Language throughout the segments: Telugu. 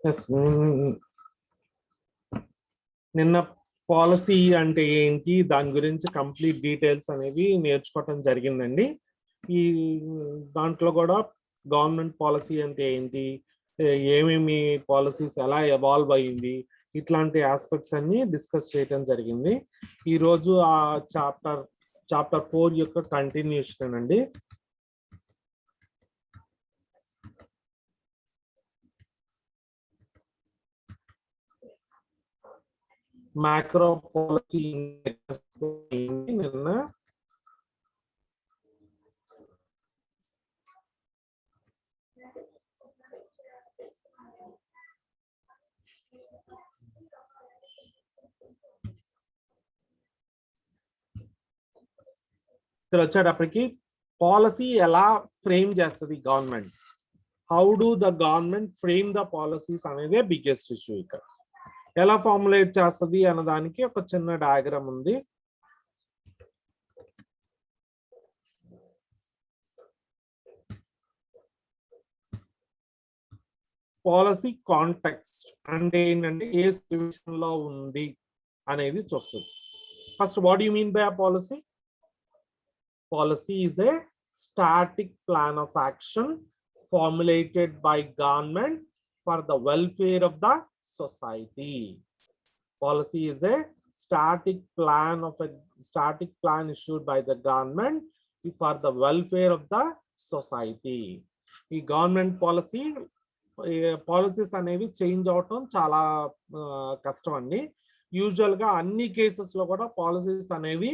ఎస్, నిన్న పాలసీ అంటే ఏంటి, దాని గురించి కంప్లీట్ డీటెయిల్స్ అనేవి నేర్చుకోవటం జరిగిందండి. ఈ దాంట్లో కూడా గవర్నమెంట్ పాలసీ అంటే ఏంటి, ఏమేమి పాలసీస్ ఎలా ఎవాల్వ్ అయ్యింది, ఇట్లాంటి ఆస్పెక్ట్స్ అన్ని డిస్కస్ చేయడం జరిగింది. ఈరోజు ఆ చాప్టర్ 4 యొక్క కంటిన్యూషన్ అండి. మ్యాక్రో పాలసీ నిన్న ఇక్కడ వచ్చేటప్పటికి పాలసీ ఎలా ఫ్రేమ్ చేస్తుంది government, how do the government frame the policies అనేదే బిగ్గెస్ట్ ఇష్యూ. ఇక్కడ ఎలా ఫార్ములేట్ చేస్తుంది అన్నదానికి ఒక చిన్న డయాగ్రామ్ ఉంది. పాలసీ కాంటెక్స్ట్ అంటే ఏంటంటే ఏ సిచ్యువేషన్ లో ఉంది అనేది చూస్తుంది. First, what you mean by a policy? Policy is a static plan of action formulated by government for the welfare of the society. Policy is a static plan issued by the government for the welfare of the society. ఈ గవర్నమెంట్ పాలసీస్ అనేవి చేంజ్ అవటం చాలా కష్టం అండి. యూజువల్ గా అన్ని కేసెస్ లో కూడా పాలసీస్ అనేవి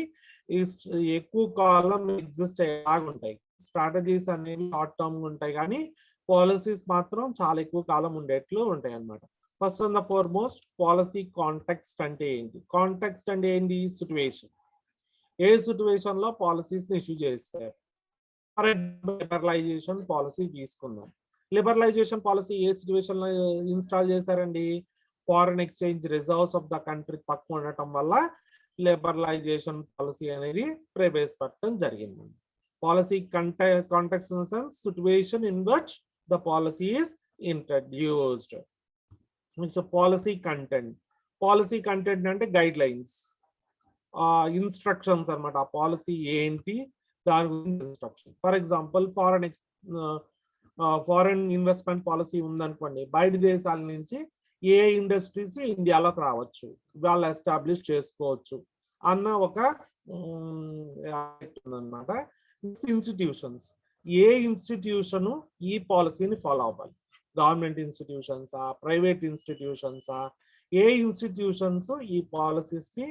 ఎక్కువ కాలం ఎగ్జిస్ట్ అయ్యేలాగా ఉంటాయి. స్ట్రాటజీస్ అనేవి షార్ట్ టర్మ్ ఉంటాయి, కానీ పాలసీస్ మాత్రం చాలా ఎక్కువ కాలం ఉండేట్లు ఉంటాయి అన్నమాట. First and the foremost, policy context అంటే ఏంటి? కాంటెక్స్ట్ అంటే ఏంటి? సిచ్యువేషన్. ఏ సిచ్యువేషన్ లో పాలసీస్ ని ఇష్యూ చేస్తారు? ఫర్ లిబరలైజేషన్ పాలసీ తీసుకుందాం. లిబరలైజేషన్ పాలసీ ఏ సిచ్యువేషన్ లో ఇన్స్టాల్ చేశారండి? Foreign exchange reserves of the country తక్కువ ఉండటం వల్ల లిబరలైజేషన్ పాలసీ అనేది ప్రవేశపెట్టడం జరిగింది. Policy context in the sense situation in which the policy is introduced. Next policy content. Policy content అంటే గైడ్ లైన్స్, ఇన్స్ట్రక్షన్స్ అన్నమాట. ఆ పాలసీ ఏంటి, దాని గురించి instruction. For example, foreign investment policy ఉందనుకోండి, బయట దేశాల నుంచి ఏ ఇండస్ట్రీస్ ఇండియాలోకి రావచ్చు, వాళ్ళు ఎస్టాబ్లిష్ చేసుకోవచ్చు అన్న ఒక ఉందన్నమాట. ఇన్స్టిట్యూషన్స్, ఏ ఇన్స్టిట్యూషన్ ఈ పాలసీని ఫాలో అవ్వాలి? గవర్నమెంట్ ఇన్స్టిట్యూషన్సా, ప్రైవేట్ ఇన్స్టిట్యూషన్సా? ఏ ఇన్స్టిట్యూషన్స్ ఈ పాలసీస్ ని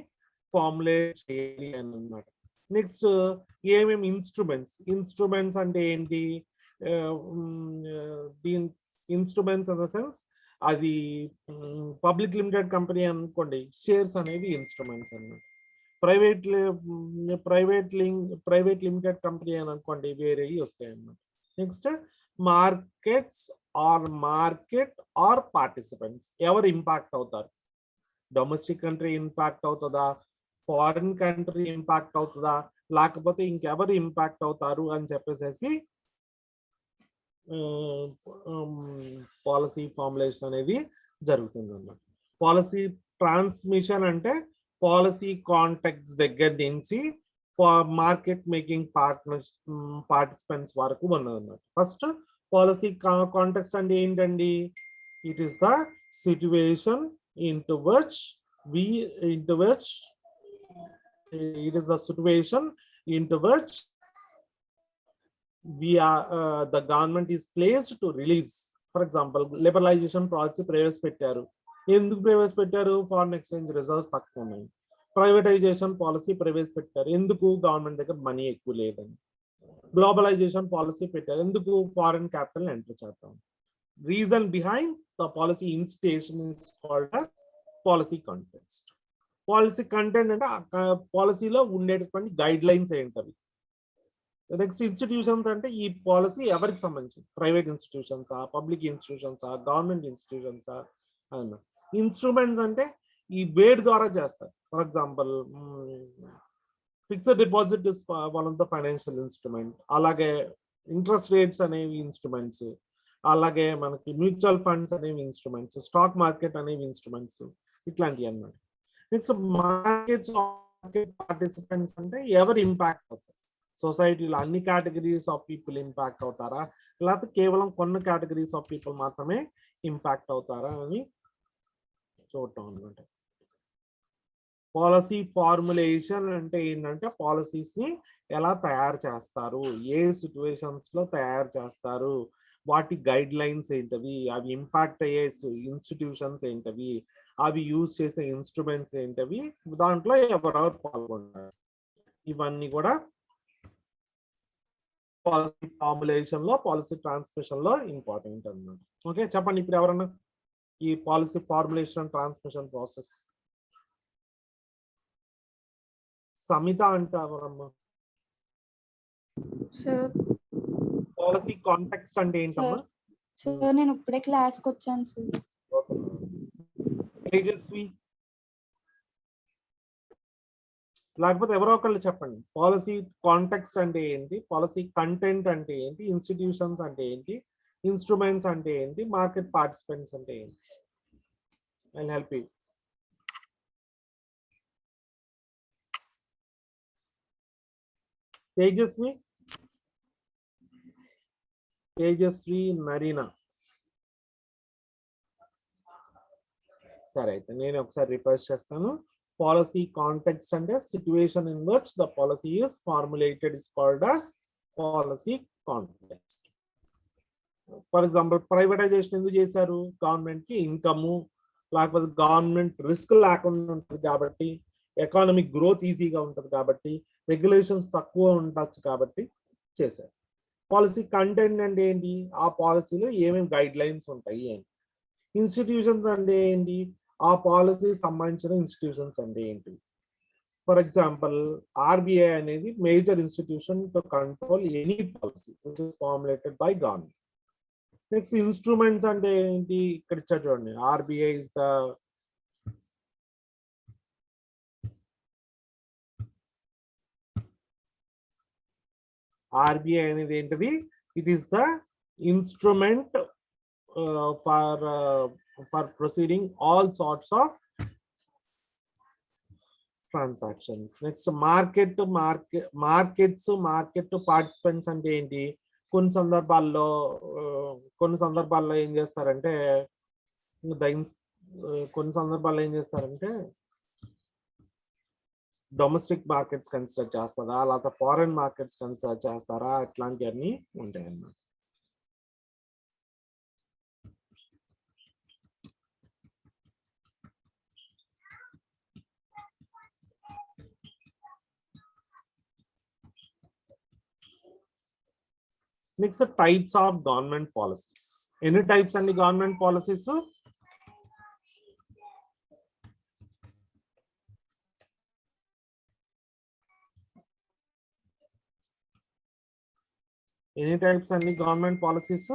ఫార్ములేట్ చేయాలి అన్నమాట. నెక్స్ట్, ఏమేమి ఇన్స్ట్రుమెంట్స్ అంటే ఏంటి? దీని ఇన్స్ట్రుమెంట్స్ ఇన్ ద సెన్స్, అది పబ్లిక్ లిమిటెడ్ కంపెనీ అనుకోండి, షేర్స్ అనేవి ఇన్స్ట్రుమెంట్స్ అన్నమాట. ప్రైవేట్ లిమిటెడ్ కంపెనీ అని అనుకోండి, వేరేవి వస్తాయి అన్నమాట. Next, market or participants. ఎవరు ఇంపాక్ట్ అవుతారు? డొమెస్టిక్ కంట్రీ ఇంపాక్ట్ అవుతుందా, ఫారిన్ కంట్రీ ఇంపాక్ట్ అవుతుందా, లేకపోతే ఇంకెవరు ఇంపాక్ట్ అవుతారు అని చెప్పేసి పాలసీ ఫార్ములేషన్ అనేది జరుగుతుంది అన్నమాట. పాలసీ ట్రాన్స్మిషన్ అంటే పాలసీ కాంటెక్స్ట్ దగ్గర నుంచి మార్కెట్ మేకింగ్ పార్టిసిపెంట్స్ వరకు ఉన్నదన్నమాట. ఫస్ట్, పాలసీ కాంటెక్స్ట్ అంటే ఏంటండి? It is the situation into which the government is placed to release. For example, liberalization policy ప్రవేశపెట్టారు. ఎందుకు ప్రవేశపెట్టారు? ఫారెన్ ఎక్స్చేంజ్ రిజర్వ్స్ తక్కువ ఉన్నాయి. ప్రైవేటైజేషన్ పాలసీ ప్రవేశపెట్టారు. ఎందుకు? గవర్నమెంట్ దగ్గర మనీ ఎక్కువ లేదని. గ్లోబలైజేషన్ పాలసీ పెట్టారు. ఎందుకు? ఫారెన్ క్యాపిటల్ ఎంటర్ చేద్దాం. Reason behind the policy institution is called as policy context. Policy content అంటే పాలసీలో ఉండేటటువంటి గైడ్ లైన్స్ ఏంటవి. నెక్స్ట్, ఇన్స్టిట్యూషన్స్ అంటే ఈ పాలసీ ఎవరికి సంబంధించింది? ప్రైవేట్ ఇన్స్టిట్యూషన్సా, పబ్లిక్ ఇన్స్టిట్యూషన్సా, గవర్నమెంట్ ఇన్స్టిట్యూషన్సా అన్నమాట. ఇన్స్ట్రుమెంట్స్ అంటే ఈ వేడ్ ద్వారా చేస్తారు. For example, fixed deposit is one of the financial instrument. అలాగే ఇంట్రెస్ట్ రేట్స్ అనేవి ఇన్స్ట్రుమెంట్స్. అలాగే మనకి మ్యూచువల్ ఫండ్స్ అనేవి ఇన్స్ట్రుమెంట్స్, స్టాక్ మార్కెట్ అనేవి ఇన్స్ట్రుమెంట్స్, ఇట్లాంటివి అన్నమాట. నెక్స్ట్ మార్కెట్స్ పార్టిసిపెంట్స్ అంటే ఎవరు ఇంపాక్ట్ అవుతారు, సొసైటీలో అన్ని కేటగిరీస్ ఆఫ్ పీపుల్ ఇంపాక్ట్ అవుతారా, లేకపోతే కేవలం కొన్ని కేటగిరీస్ ఆఫ్ పీపుల్ మాత్రమే ఇంపాక్ట్ అవుతారా అని చూడటం అనమాట. పాలసీ ఫార్ములేషన్ అంటే ఏంటంటే పాలసీస్ ని ఎలా తయారు చేస్తారు, ఏ సిచ్యువేషన్స్ లో తయారు చేస్తారు, వాటి గైడ్ లైన్స్ ఏంటవి, అవి ఇంపాక్ట్ అయ్యే ఇన్స్టిట్యూషన్స్ ఏంటవి, అవి యూజ్ చేసే ఇన్స్ట్రుమెంట్స్ ఏంటవి, దాంట్లో ఎవరెవరు పాల్గొంటారు, ఇవన్నీ కూడా పాలసీ ఫార్ములేషన్ లో, పాలసీ ట్రాన్స్మిషన్ లో ఇంపార్టెంట్ అన్నమాట. ఓకే, చెప్పండి ఇప్పుడు ఎవరన్నా ఈ policy formulation transmission process. Samitha అంటే ఎవరమ్మా? సార్ పాలసీ కాంటెక్స్ట్ అంటే ఏంటమ్మా? సార్ నేను ఇప్పుడే క్లాస్కి వచ్చాను సార్. తేజస్వి లేకపోతే ఎవరో ఒకళ్ళు చెప్పండి. పాలసీ కాంటెక్స్ట్ అంటే ఏంటి, పాలసీ కంటెంట్ అంటే ఏంటి, ఇన్స్టిట్యూషన్స్ అంటే ఏంటి, ఇన్స్ట్రుమెంట్స్ అంటే ఏంటి, మార్కెట్ పార్టిసిపెంట్స్ అంటే ఏంటి. I help you. Tejaswi, Tejaswi, నరీనా. సరే అయితే నేను ఒకసారి రిఫరెన్స్ చేస్తాను. పాలసీ కాంటెక్స్ట్ అంటే situation in which the policy is formulated is called as policy context. For example privatisation ఎందుకు చేశారు? గవర్నమెంట్ కి ఇన్కమ్ లేకపోతే గవర్నమెంట్ రిస్క్ లేకుండా ఉంటుంది కాబట్టి, ఎకానమిక్ గ్రోత్ ఈజీగా ఉంటుంది కాబట్టి, రెగ్యులేషన్స్ తక్కువ ఉండొచ్చు కాబట్టి చేశారు. పాలసీ కంటెంట్ అంటే ఏంటి, ఆ పాలసీలో ఏమేమి గైడ్ లైన్స్ ఉంటాయి అని. ఇన్స్టిట్యూషన్స్ అంటే ఏంటి, ఆ పాలసీ సంబంధించిన ఇన్స్టిట్యూషన్స్ అంటే ఏంటి. ఫర్ ఎగ్జాంపుల్ ఆర్బిఐ అనేది major institution to control any policy which is formulated by government. Next instruments అంటే ఏంటి, ఇక్కడ ఇచ్చారు చూడండి. ఆర్బిఐ ఇస్ ద ఆర్బిఐ అనేది ఏంటిది, it is the instrument for proceeding all sorts of transactions. Next market participants అంటే ఏంటి, కొన్ని సందర్భాల్లో ఏం చేస్తారంటే డొమెస్టిక్ మార్కెట్స్ కన్సిడర్ చేస్తారా, లేకపోతే ఫారెన్ మార్కెట్స్ కన్సిడర్ చేస్తారా, ఇట్లాంటివన్నీ ఉంటాయి అన్నమాట. Next, the types of government policies. Any types and government policies? Any types and government policies?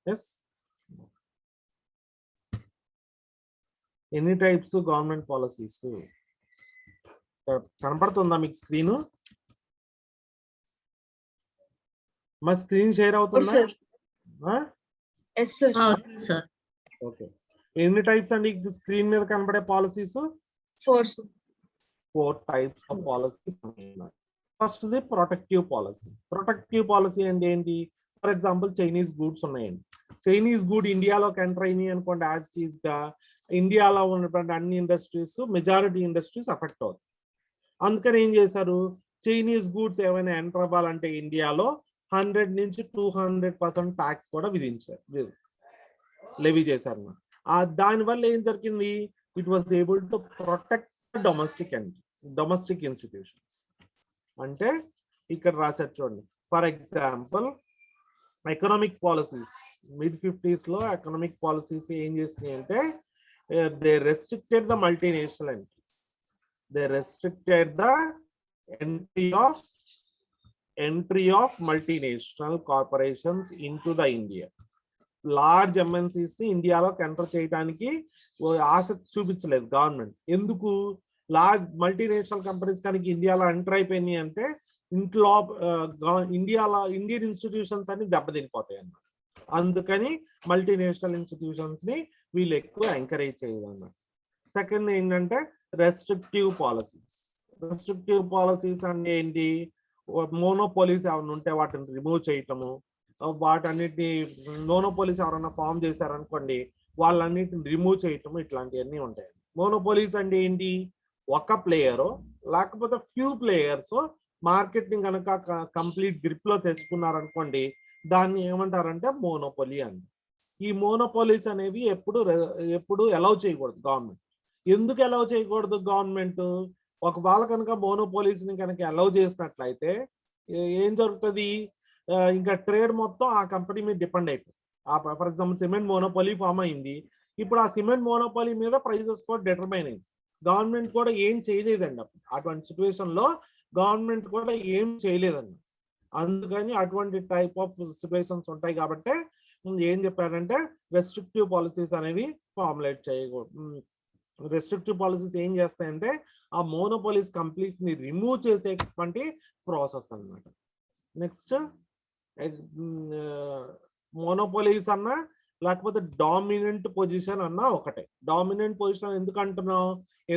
Yes. Any types of government policies? కనపడుతుందా మీకు స్క్రీన్? మా స్క్రీన్ షేర్ అవుతుందా? ఓకే. ఎన్ని టైప్స్ అండి స్క్రీన్ మీద కనపడే policies? 4 types of policies. First the protective policy. Protective policy అంటే ఏంటి? ఫర్ ఎగ్జాంపుల్ చైనీస్ గూడ్స్ ఉన్నాయండి. చైనీస్ గుడ్ ఇండియాలోకి ఎంటర్ అయినాయి అనుకోండి, యాజ్ టీజ్ గా ఇండియాలో ఉన్నటువంటి అన్ని ఇండస్ట్రీస్, మెజారిటీ ఇండస్ట్రీస్ ఎఫెక్ట్ అవుతాయి. అందుకని ఏం చేశారు, చైనీస్ గూడ్స్ ఏమైనా ఎంటర్ అవ్వాలంటే ఇండియాలో 100 నుంచి 200% ట్యాక్స్ కూడా విధించారు, లెవీ చేశారు. దానివల్ల ఏం జరిగింది, it was able to protect domestic institutions. అంటే ఇక్కడ రాశారు చూడండి. For example economic policies mid-50s లో ఎకనామిక్ పాలసీస్ ఏం చేసినాయి అంటే they restricted the multinational entry. They restricted the entry of multinational corporations into the India. Large MNCs ఇండియాలోకి ఎంటర్ చేయడానికి ఆసక్తి చూపించలేదు గవర్నమెంట్. ఎందుకు? లార్జ్ మల్టీనేషనల్ కంపెనీస్ కనుక ఇండియాలో ఎంటర్ అయిపోయినాయి అంటే ఇంట్లో ఇండియన్ ఇన్స్టిట్యూషన్స్ అన్ని దెబ్బతినిపోతాయి అన్నమాట. అందుకని మల్టీనేషనల్ ఇన్స్టిట్యూషన్స్ ని వీళ్ళు ఎక్కువ ఎంకరేజ్ చేయదు అన్నమాట. సెకండ్ ఏంటంటే రెస్ట్రిక్టివ్ పాలసీస్. రెస్ట్రిక్టివ్ పాలసీస్ అంటే ఏంటి? మోనోపోలీస్ ఏమైనా ఉంటే వాటిని రిమూవ్ చేయటము, వాటన్నిటిని మోనోపోలీస్ ఎవరైనా ఫామ్ చేశారనుకోండి వాళ్ళన్నిటిని రిమూవ్ చేయటము, ఇట్లాంటివన్నీ ఉంటాయి. మోనోపోలీస్ అంటే ఏంటి? ఒక ప్లేయరు లేకపోతే ఫ్యూ ప్లేయర్స్ మార్కెట్ ని కనుక కంప్లీట్ గ్రిప్ లో తెచ్చుకున్నారనుకోండి దాన్ని ఏమంటారంటే మోనోపోలీ అండి. ఈ మోనోపోలీస్ అనేవి ఎప్పుడు అలౌ చేయకూడదు గవర్నమెంట్. ఎందుకు అలౌ చేయకూడదు గవర్నమెంట్? ఒకవేళ కనుక మోనోపోలీస్ ని కనుక అలౌ చేసినట్లయితే ఏం జరుగుతుంది? ఇంకా ట్రేడ్ మొత్తం ఆ కంపెనీ మీద డిపెండ్ అయిపోతుంది. For example cement monopoly form అయింది. ఇప్పుడు ఆ సిమెంట్ మోనోపోలీ మీద ప్రైజెస్ కూడా డిటర్మైన్ అయింది. గవర్నమెంట్ కూడా ఏం చేయలేదండి. అటువంటి సిచ్యువేషన్ లో గవర్నమెంట్ కూడా ఏం చేయలేదండి. అందుకని అటువంటి టైప్ ఆఫ్ సిచ్యువేషన్స్ ఉంటాయి కాబట్టి ఏం చెప్పారంటే రెస్ట్రిక్టివ్ పాలసీస్ అనేవి ఫార్ములేట్ చేయకూడదు. రెస్ట్రిక్టివ్ పాలసీస్ ఏం చేస్తాయంటే ఆ మోనోపోలీస్ కంప్లీట్ ని రిమూవ్ చేసేటువంటి ప్రాసెస్ అన్నమాట. నెక్స్ట్ మోనోపోలీస్ అన్నా లేకపోతే డామినెంట్ పొజిషన్ అన్నా ఒకటే. డామినెంట్ పొజిషన్ ఎందుకు అంటున్నాం?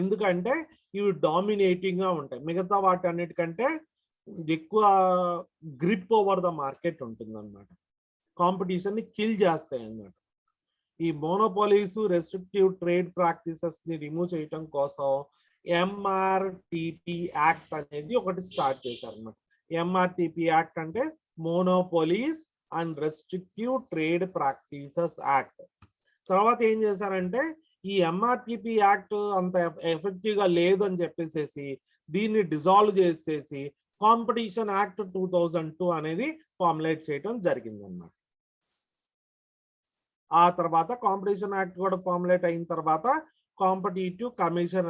ఎందుకంటే ఇవి డామినేటింగ్ గా ఉంటాయి. మిగతా వాటి అన్నిటికంటే ఎక్కువ గ్రిప్ ఓవర్ ద మార్కెట్ ఉంటుంది అన్నమాట. కాంపిటీషన్ ని కిల్ చేస్తాయి అన్నమాట. ఈ మోనోపోలీస్ రెస్ట్రిక్టివ్ ట్రేడ్ ప్రాక్టీసెస్ ని రిమూవ్ చేయటం కోసం MRTP యాక్ట్ అనేది ఒకటి స్టార్ట్ చేశారు అన్నమాట. MRTP యాక్ట్ అంటే monopolies and restrictive trade practices act. తర్వాత ఏం చేశారంటే ఈ MRTP యాక్ట్ అంత ఎఫెక్టివ్ గా లేదు అని చెప్పేసి దీన్ని డిజాల్వ్ చేసేసి కాంపిటీషన్ యాక్ట్ 2002 అనేది ఫార్ములేట్ చేయడం జరిగింది అన్నమాట. ఆ తర్వాత కాంపిటీషన్ యాక్ట్ కూడా ఫార్ములేట్ అయిన తర్వాత కాంపిటీటివ్ కమిషన్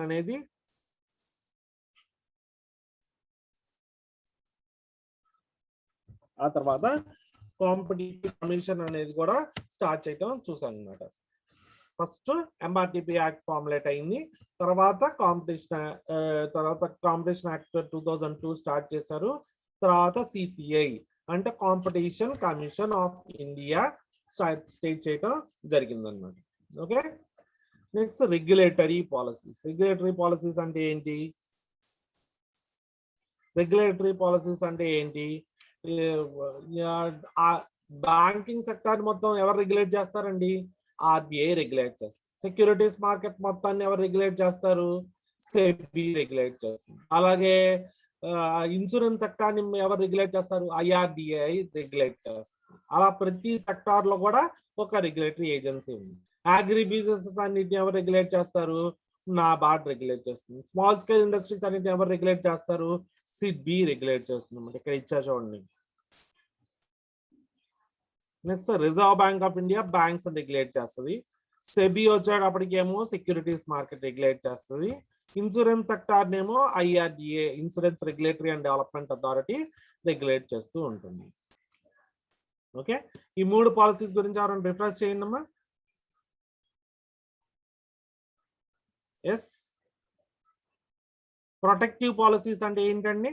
అనేది కూడా స్టార్ట్ చేయడం చూసాను అన్నమాట. ఫస్ట్ MRTP యాక్ట్ ఫార్ములేట్ అయింది, తర్వాత కాంపిటీషన్ యాక్ట్ 2002 స్టార్ట్ చేశారు, తర్వాత CCI అంటే competition commission of India state చేయడం జరిగింది అన్నమాట. Okay, next regulatory policies. Regulatory policies అంటే ఏంటి? రెగ్యులేటరీ పాలసీస్ అంటే ఏంటి? బ్యాంకింగ్ సెక్టర్ మొత్తం ఎవరు రెగ్యులేట్ చేస్తారండి? RBI రెగ్యులేట్ చేస్తారు. సెక్యూరిటీస్ మార్కెట్ మొత్తాన్ని ఎవరు రెగ్యులేట్ చేస్తారు? SEBI రెగ్యులేట్ చేస్తారు. అలాగే ఇన్సూరెన్స్ సెక్టార్ని ఎవరు రెగ్యులేట్ చేస్తారు? IRDAI రెగ్యులేట్ చేస్తారు. అలా ప్రతి సెక్టార్ లో కూడా ఒక రెగ్యులేటరీ ఏజెన్సీ ఉంది. అగ్రి బిజినెసెస్ అన్నిటిని ఎవరు రెగ్యులేట్ చేస్తారు? NABARD రెగ్యులేట్ చేస్తుంది. స్మాల్ స్కేల్ ఇండస్ట్రీస్ అన్నిటిని ఎవరు రెగ్యులేట్ చేస్తారు? SIDBI రెగ్యులేట్ చేస్తుంది. ఇక్కడ ఇచ్చా చూడండి. Next reserve bank of India banks regulate చేస్తుంది. SEBI వచ్చేటప్పటికేమో సెక్యూరిటీస్ మార్కెట్ రెగ్యులేట్ చేస్తుంది. ఇన్సూరెన్స్ సెక్టార్ నేమో IRDA insurance regulatory and development authority regulate చేస్తూ ఉంటుంది. ఓకే, ఈ మూడు పాలసీస్ గురించి ఎవరైనా రిఫరెన్స్ చేయండి అమ్మా. ఎస్, ప్రొటెక్టివ్ పాలసీస్ అంటే ఏంటండి?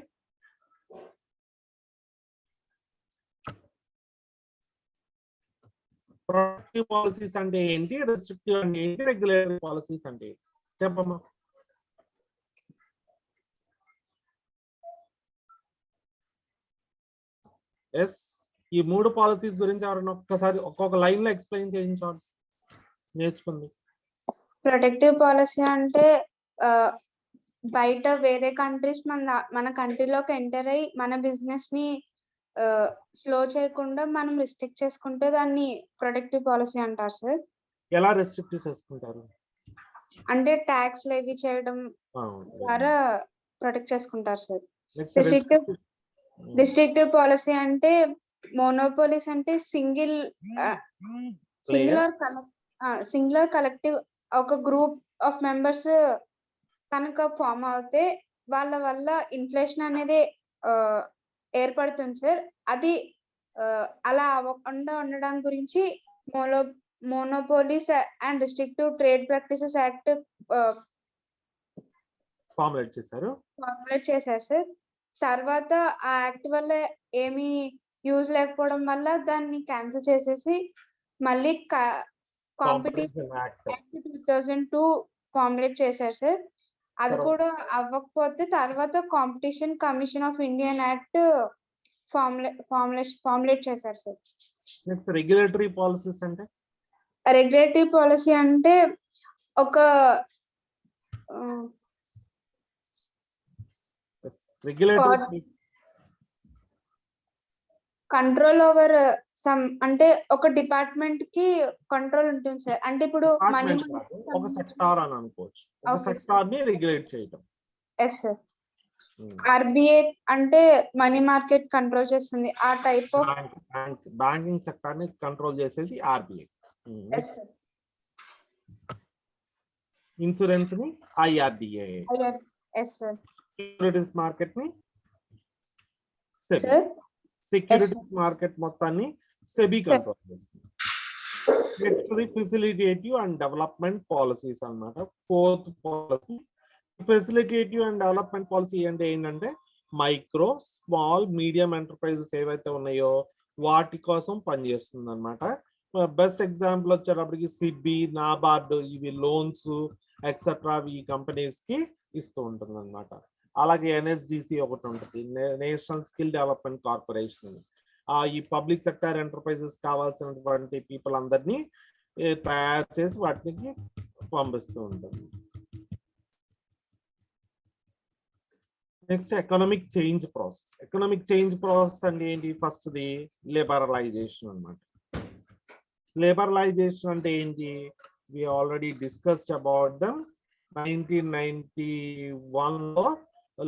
ప్రొటెక్టివ్ పాలసీస్ అంటే ఏంటి? రెస్ట్రిక్టివ్ అంటే ఏంటి? రెగ్యులేటరీ పాలసీస్ అంటే ఏంటి? చెప్పమ్మా. ఎస్, ఈ మూడు పాలసీస్ గురించి ఎవరైనా ఒక్కసారి ఒక్కొక్క లైన్ లో ఎక్స్ప్లెయిన్ చేయించాలి నేర్చుకుంది. ప్రొటెక్టివ్ పాలసీ అంటే బయట వేరే కంట్రీస్ మన కంట్రీలోకి ఎంటర్ అయ్యి మన బిజినెస్ ని స్లో చేయకుండా మనం రిస్ట్రిక్ట్ చేసుకుంటే దాన్ని ప్రొటెక్టివ్ పాలసీ అంటారు సార్. ఎలా రెస్ట్రిక్ట్ చేసుకుంటారు? అంటే ట్యాక్స్ లెవీ చేయడం ద్వారా ప్రొటెక్ట్ చేసుకుంటారు సార్. రిస్ట్రిక్టివ్ పాలసీ అంటే మోనోపోలీస్ అంటే సింగులర్ కలెక్టివ్ ఒక గ్రూప్ ఆఫ్ మెంబర్స్ కనుక ఫామ్ అవుతే వాళ్ళ వల్ల ఇన్ఫ్లేషన్ అనేది ఏర్పడుతుంది సార్. అది అలా అవ్వకుండా ఉండడం గురించి monopolies and restrictive trade practices act formulate చేశారు సార్. తర్వాత ఆ యాక్ట్ వల్ల ఏమీ యూజ్ లేకపోవడం వల్ల దాన్ని క్యాన్సిల్ చేసేసి మళ్ళీ competition competition act act 2002 formulate చేశారు సార్. అది తర్వాత కూడా అవ్వకపోతే తర్వాత competition commission of Indian act formulate చేశారు సార్. నెక్స్ట్ రెగ్యులేటరీ పాలసీస్ అంటే రెగ్యులేటరీ పాలసీ అంటే ఒక రెగ్యులేటరీ కంట్రోల్ ఓవర్ సమ్ అంటే ఒక డిపార్ట్మెంట్ కి కంట్రోల్ ఉంటుంది సార్. అంటే ఇప్పుడు మనీ ఒక సెక్టార్ అని అనుకోవచ్చు. ఒక Okay, సెక్టార్ ని రెగ్యులేట్ చేయడం. Yes sir. ఆర్బిఐ అంటే మనీ మార్కెట్ కంట్రోల్ చేస్తుంది. ఆ టైప్ ఆఫ్ బ్యాంకింగ్ సెక్టార్ ని కంట్రోల్ చేసేది ఆర్బిఐ. Yes sir. ఇన్సూరెన్స్ ని IRDA. Yes sir. Securities market ని సెబీ. సార్ సెక్యూరిటీస్ మార్కెట్ మొత్తాన్ని సెబీ కంట్రోల్ చేస్తుంది. Next facilitative and development policies అన్నమాట. Fourth policy facilitative and development policy అంటే ఏంటంటే మైక్రో స్మాల్ మీడియం ఎంటర్ప్రైజెస్ ఏవైతే ఉన్నాయో వాటి కోసం పనిచేస్తుంది అనమాట. బెస్ట్ ఎగ్జాంపుల్ వచ్చేటప్పటికి సిడ్బి, నాబార్డ్ ఇవి లోన్స్ ఎక్సెట్రా ఈ కంపెనీస్ కి ఇస్తూ ఉంటుంది అనమాట. అలాగే ఎన్ఎస్డిసి ఒకటి ఉంటుంది, నేషనల్ స్కిల్ డెవలప్మెంట్ కార్పొరేషన్. ఈ పబ్లిక్ సెక్టర్ ఎంటర్ప్రైజెస్ కావాల్సినటువంటి పీపుల్ అందరినీ తయారు చేసి వాటికి పంపిస్తూ ఉంటుంది. Next economic change process. Economic change process అంటే ఏంటి? ఫస్ట్ ది లిబరలైజేషన్ అన్నమాట. లిబరలైజేషన్ అంటే ఏంటి? We already discussed about them. 1991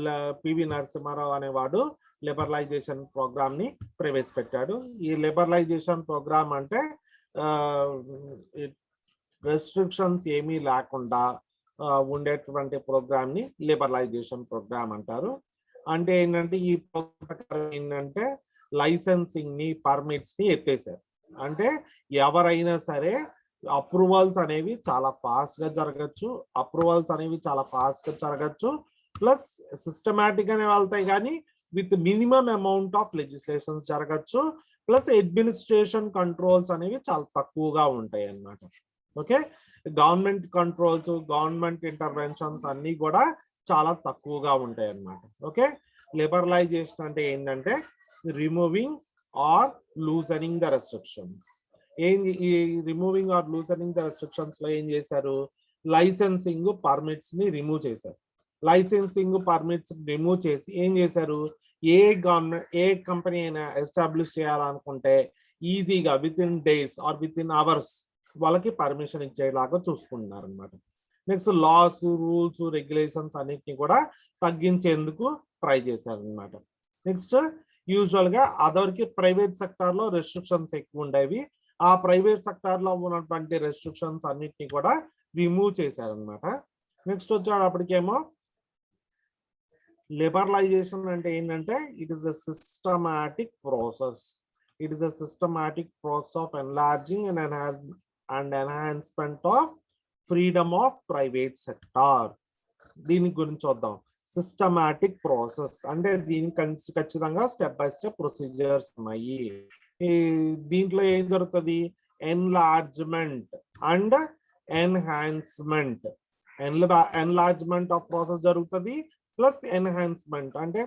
లో పివి నరసింహారావు అనేవాడు లిబరలైజేషన్ ప్రోగ్రామ్ ని ప్రవేశపెట్టాడు. ఈ లిబరలైజేషన్ ప్రోగ్రామ్ అంటే రెస్ట్రిక్షన్స్ ఏమీ లేకుండా ఉండేటువంటి ప్రోగ్రామ్ ని లిబరలైజేషన్ ప్రోగ్రామ్ అంటారు. అంటే ఏంటంటే ఈ ప్రోగ్రామ్ ఏంటంటే లైసెన్సింగ్ ని పర్మిట్స్ ని ఎత్తేసారు. అంటే ఎవరైనా సరే అప్రూవల్స్ అనేవి చాలా ఫాస్ట్ గా జరగచ్చు. ప్లస్ సిస్టమాటిక్ గానే వెళ్తాయి కానీ with minimum amount of legislations జరగచ్చు. ప్లస్ అడ్మినిస్ట్రేషన్ కంట్రోల్స్ అనేవి చాలా తక్కువగా ఉంటాయి అన్నమాట. Okay, government controls, government interventions అన్ని కూడా చాలా తక్కువగా ఉంటాయి అన్నమాట. ఓకే, లిబరలైజేషన్ అంటే ఏంటంటే removing or loosening the restrictions. ఈ removing or loosening the restrictions లో ఏం చేశారు? లైసెన్సింగ్ పర్మిట్స్ ని రిమూవ్ చేశారు. లైసెన్సింగ్ పర్మిట్స్ రిమూవ్ చేసి ఏం చేశారు? ఏ కంపెనీ అయినా ఎస్టాబ్లిష్ చేయాలనుకుంటే ఈజీగా within days or within hours వాళ్ళకి పర్మిషన్ ఇచ్చేలాగా చూసుకుంటున్నారు అనమాట. నెక్స్ట్ లాస్, రూల్స్, రెగ్యులేషన్స్ అన్నిటిని కూడా తగ్గించేందుకు ట్రై చేశారు అనమాట. నెక్స్ట్ యూజువల్ గా అదర్కి ప్రైవేట్ సెక్టార్ లో రెస్ట్రిక్షన్స్ ఎక్కువ ఉండేవి. ఆ ప్రైవేట్ సెక్టార్ లో ఉన్నటువంటి రెస్ట్రిక్షన్స్ అన్నిటిని కూడా రిమూవ్ చేశారనమాట. నెక్స్ట్ వచ్చేటప్పటికేమో లిబరలైజేషన్ అంటే ఏంటంటే it is a systematic process. Of enlarging and enhancement of freedom of private sector. దీని గురించి చూద్దాం. సిస్టమాటిక్ ప్రాసెస్ అంటే దీనికి ఖచ్చితంగా స్టెప్ బై స్టెప్ ప్రొసీజర్స్ ఉన్నాయి. దీంట్లో ఏం జరుగుతుంది? Enlargement and enhancement. Enlargement of process జరుగుతుంది, ప్లస్ ఎన్హాన్స్మెంట్ అంటే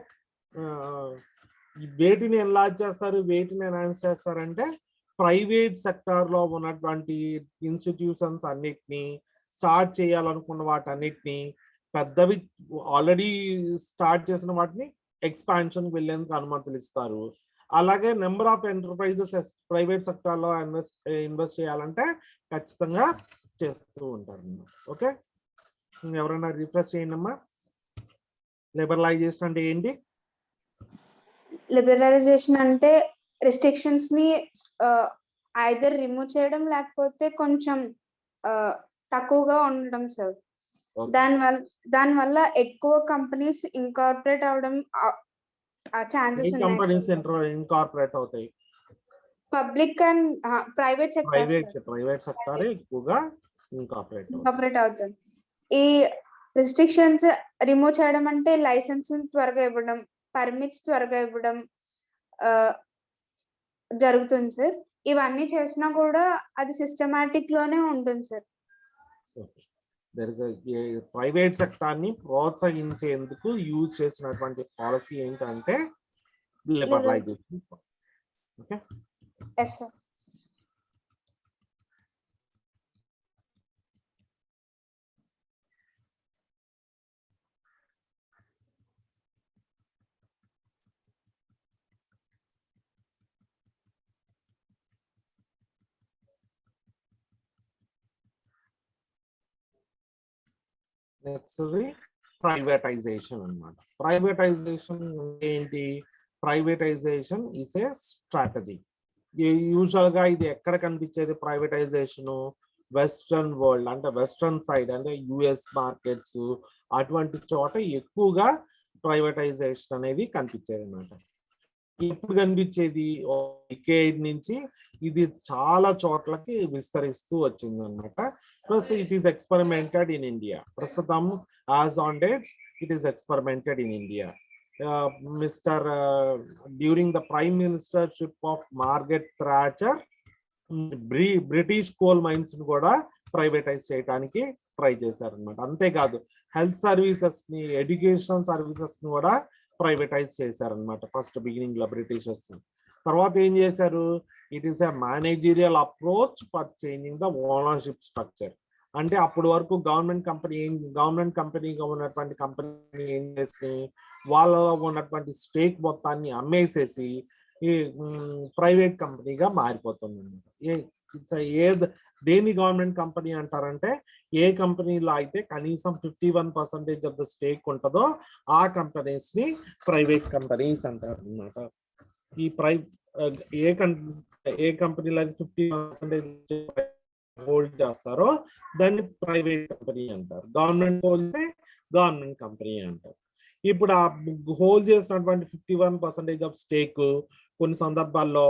వేటిని ఎన్లార్జ్ చేస్తారు, వేటిని ఎన్హాన్స్ చేస్తారంటే ప్రైవేట్ సెక్టార్ లో ఉన్నటువంటి ఇన్స్టిట్యూషన్స్ అన్నిటినీ స్టార్ట్ చేయాలనుకున్న వాటన్నిటిని పెద్దవి ఆల్రెడీ స్టార్ట్ చేసిన వాటిని ఎక్స్పాన్షన్ వెళ్ళేందుకు అనుమతులు ఇస్తారు. అలాగే number of enterprises private sector లో ఇన్వెస్ట్ చేయాలంటే ఖచ్చితంగా చేస్తూ ఉంటారు అన్నమాట. ఓకే, ఎవరైనా రిఫ్రెష్ చేయండి అమ్మా. లిబరలైజేషన్ అంటే ఏంటి? లిబరలైజేషన్ అంటే రెస్ట్రిక్షన్స్ ని ఐదర్ రిమూవ్ చేయడం లేకపోతే కొంచెం తక్కువగా ఉండడం సార్. దానివల్ల ఎక్కువ కంపెనీస్ ఇన్కార్పొరేట్ అవడం ఛాన్సెస్ ఉన్నాయి. కంపెనీస్ ఇన్కార్పొరేట్ అవుతాయి. పబ్లిక్ అండ్ ప్రైవేట్ సెక్టార్ ఎక్కువగా ఇన్కార్పొరేట్ అవుతుంది. ఈ రెస్ట్రిక్షన్స్ రిమూవ్ చేయడం అంటే లైసెన్స్ త్వరగా ఇవ్వడం, పర్మిట్స్ త్వరగా ఇవ్వడం జరుగుతుంది సార్. ఇవన్నీ చేసినా కూడా అది సిస్టమాటిక్ లోనే ఉంటుంది సార్. దర్ ఇస్ ప్రైవేట్ సెక్టార్ని ప్రోత్సహించేందుకు యూజ్ చేసినటువంటి పాలసీ ఏంటంటే liberalisation. Okay, yes sir. Next privatisation అన్నమాట. ప్రైవేటైజేషన్ ఏంటి? Privatisation is a strategy. Usual గా ఇది ఎక్కడ కనిపించేది ప్రైవేటైజేషన్? వెస్ట్రన్ వరల్డ్ అంటే వెస్ట్రన్ సైడ్ అంటే యుఎస్ మార్కెట్స్ అటువంటి చోట ఎక్కువగా ప్రైవేటైజేషన్ అనేది కనిపించేది అన్నమాట. ఎప్పుడు కనిపించేది? డికేడ్ నుంచి ఇది చాలా చోట్లకి విస్తరిస్తూ వచ్చింది అనమాట. Plus it is experimented in India. ప్రస్తుతం as on dates it is experimented in India. During the prime ministership of Margaret Thatcher British coal mines ని కూడా ప్రైవేటైజ్ చేయడానికి ట్రై చేశారనమాట. అంతేకాదు హెల్త్ సర్వీసెస్ ని, ఎడ్యుకేషన్ సర్వీసెస్ ని కూడా ప్రైవేటైజ్ చేశారనమాట ఫస్ట్ బిగినింగ్ లో బ్రిటిషర్స్. తర్వాత ఏం చేశారు? It is a managerial approach for changing the ownership structure. అంటే అప్పటి వరకు గవర్నమెంట్ కంపెనీగా ఉన్నటువంటి కంపెనీ ఏం చేసి వాళ్ళలో ఉన్నటువంటి స్టేక్ మొత్తాన్ని అమ్మేసేసి ఈ ప్రైవేట్ కంపెనీగా మారిపోతుంది. దేని గవర్నమెంట్ కంపెనీ అంటారంటే ఏ కంపెనీలో అయితే కనీసం 51% ఆఫ్ ద స్టేక్ ఉంటుందో ఆ కంపెనీస్ ని ప్రైవేట్ కంపెనీస్ అంటారు అన్నమాట. ఈ ఏ కంపెనీలో అయితే 50% హోల్డ్ చేస్తారో దాన్ని ప్రైవేట్ కంపెనీ అంటారు. గవర్నమెంట్ హోల్డ్ గవర్నమెంట్ కంపెనీ అంటారు. ఇప్పుడు ఆ హోల్డ్ చేసినటువంటి 51% ఆఫ్ స్టేక్ కొన్ని సందర్భాల్లో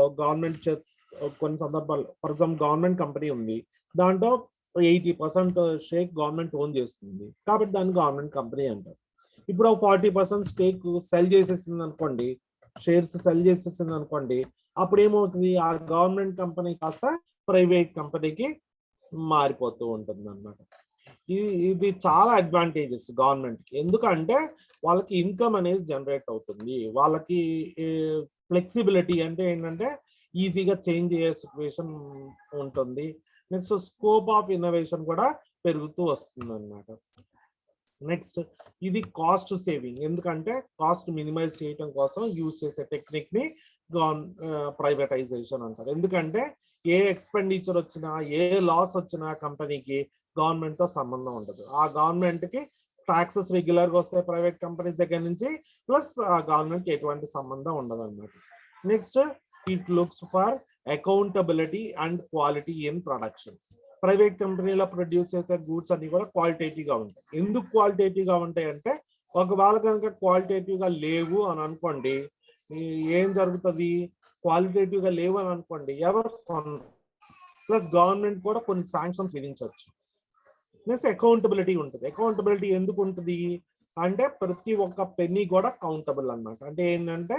ఫర్ ఎగ్జాంపుల్ గవర్నమెంట్ కంపెనీ ఉంది, దాంట్లో 80% స్టేక్ గవర్నమెంట్ ఓన్ చేస్తుంది కాబట్టి దాన్ని గవర్నమెంట్ కంపెనీ అంటారు. ఇప్పుడు 40% స్టేక్ సెల్ చేసేసింది అనుకోండి, షేర్స్ సెల్ చేసేసింది అనుకోండి, అప్పుడు ఏమవుతుంది? ఆ గవర్నమెంట్ కంపెనీ కాస్త ప్రైవేట్ కంపెనీకి మారిపోతూ ఉంటుంది అన్నమాట. ఇది చాలా అడ్వాంటేజెస్ గవర్నమెంట్ కి. ఎందుకంటే వాళ్ళకి ఇన్కమ్ అనేది జనరేట్ అవుతుంది, వాళ్ళకి ఫ్లెక్సిబిలిటీ అంటే ఏంటంటే ఈజీగా చేంజ్ అయ్యే సిచ్యువేషన్ ఉంటుంది. నెక్స్ట్ స్కోప్ ఆఫ్ ఇన్నోవేషన్ కూడా పెరుగుతూ వస్తుంది అన్నమాట. నెక్స్ట్ ఇది కాస్ట్ సేవింగ్. ఎందుకంటే కాస్ట్ మినిమైజ్ చేయడం కోసం యూజ్ చేసే టెక్నిక్ ని ప్రైవేటైజేషన్ అంటారు. ఎందుకంటే ఏ ఎక్స్పెండిచర్ వచ్చినా, ఏ లాస్ వచ్చినా కంపెనీకి గవర్నమెంట్ తో సంబంధం ఉండదు. ఆ గవర్నమెంట్ కి టాక్సెస్ రెగ్యులర్ గా వస్తాయి ప్రైవేట్ కంపెనీస్ దగ్గర నుంచి, ప్లస్ ఆ గవర్నమెంట్ కి ఎటువంటి సంబంధం ఉండదు అన్నమాట. Next it looks for accountability and quality in production. Private కంపెనీలో ప్రొడ్యూస్ చేసే గూడ్స్ అన్ని కూడా క్వాలిటేటివ్ గా ఉంటాయి. ఎందుకు క్వాలిటేటివ్ గా ఉంటాయి అంటే ఒకవేళ కనుక క్వాలిటేటివ్ గా లేవు అని అనుకోండి, ఏం జరుగుతుంది? క్వాలిటేటివ్ గా లేవు అని అనుకోండి ఎవరు ప్లస్ గవర్నమెంట్ కూడా కొన్ని శాంక్షన్స్ విధించవచ్చు. నెక్స్ట్ అకౌంటబిలిటీ ఉంటుంది. అకౌంటబిలిటీ ఎందుకు ఉంటుంది అంటే ప్రతి ఒక్క పెన్నీ కూడా కౌంటబుల్ అన్నమాట. అంటే ఏంటంటే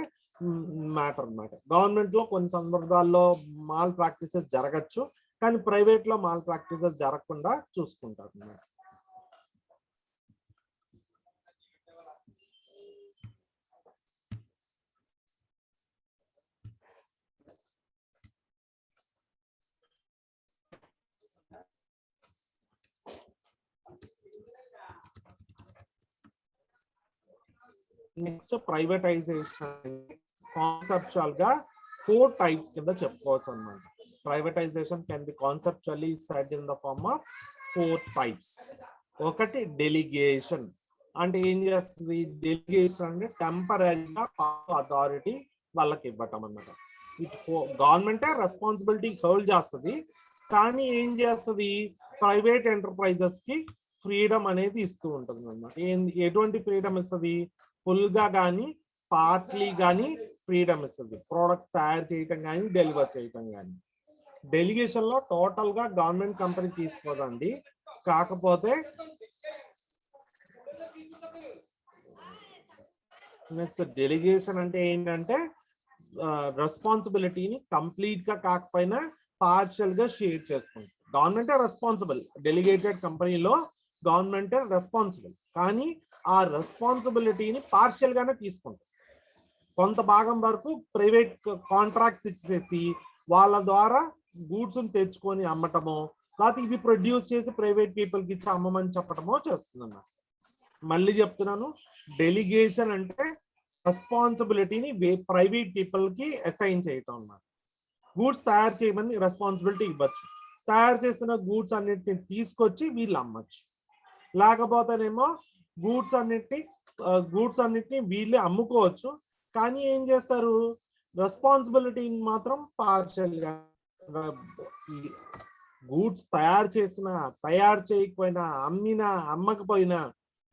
మ్యాటర్ అన్నమాట. గవర్నమెంట్ లో కొన్ని సందర్భాల్లో మాల్ ప్రాక్టీసెస్ జరగచ్చు, కానీ ప్రైవేట్ లో మాల్ ప్రాక్టీసెస్ జరగకుండా చూసుకుంటారు అన్నమాట. నెక్స్ట్ ప్రైవేటైజేషన్ కాన్సెప్చువల్ గా 4 టైప్స్ కింద చెప్పుకోవచ్చు అన్నమాట. Privatisation can be conceptually said in the form of 4 types. ఒకటి డెలిగేషన్. అంటే ఏం చేస్తుంది? డెలిగేషన్ అంటే టెంపరీగా అథారిటీ వాళ్ళకి ఇవ్వటం అన్నమాట. గవర్నమెంటే రెస్పాన్సిబిలిటీ హోల్డ్ చేస్తుంది, కానీ ఏం చేస్తుంది? ప్రైవేట్ ఎంటర్ప్రైజెస్ కి ఫ్రీడమ్ అనేది ఇస్తూ ఉంటుంది అన్నమాట. ఎటువంటి ఫ్రీడమ్ ఇస్తుంది? ఫుల్ గా కానీ పార్ట్లీ కానీ ఫ్రీడమ్ ఇస్తుంది. ప్రోడక్ట్స్ తయారు చేయటం కానీ డెలివర్ చేయటం కానీ. డెలిగేషన్ లో టోటల్ గా గవర్నమెంట్ కంపెనీ తీసుకోదండి, కాకపోతే నెక్స్ట్ డెలిగేషన్ అంటే ఏంటంటే రెస్పాన్సిబిలిటీని కంప్లీట్ గా కాకపోయినా పార్షియల్ గా షేర్ చేసుకుంటాం. గవర్నమెంటే రెస్పాన్సిబుల్, డెలిగేటెడ్ కంపెనీలో గవర్నమెంటే రెస్పాన్సిబుల్, కానీ ఆ రెస్పాన్సిబిలిటీని పార్షియల్ గానే తీసుకుంటాం. కొంత భాగం వరకు ప్రైవేట్ కాంట్రాక్ట్స్ ఇచ్చేసి వాళ్ళ ద్వారా గూడ్స్ తెచ్చుకొని అమ్మటమో, లేకపోతే ఇవి ప్రొడ్యూస్ చేసి ప్రైవేట్ పీపుల్కి ఇచ్చి అమ్మమని చెప్పటమో చేస్తున్నాను. మళ్ళీ చెప్తున్నాను, డెలిగేషన్ అంటే రెస్పాన్సిబిలిటీని ప్రైవేట్ పీపుల్ కి అసైన్ చేయటం అన్నమాట. గూడ్స్ తయారు చేయమని రెస్పాన్సిబిలిటీ ఇవ్వచ్చు, తయారు చేస్తున్న గూడ్స్ అన్నిటిని తీసుకొచ్చి వీళ్ళు అమ్మచ్చు. లేకపోతేనేమో గూడ్స్ అన్నిటిని వీళ్ళే అమ్ముకోవచ్చు, కానీ ఏం చేస్తారు, రెస్పాన్సిబిలిటీని మాత్రం పార్షియల్ గా, గూడ్స్ తయారు చేయకపోయినా, అమ్మినా అమ్మకపోయినా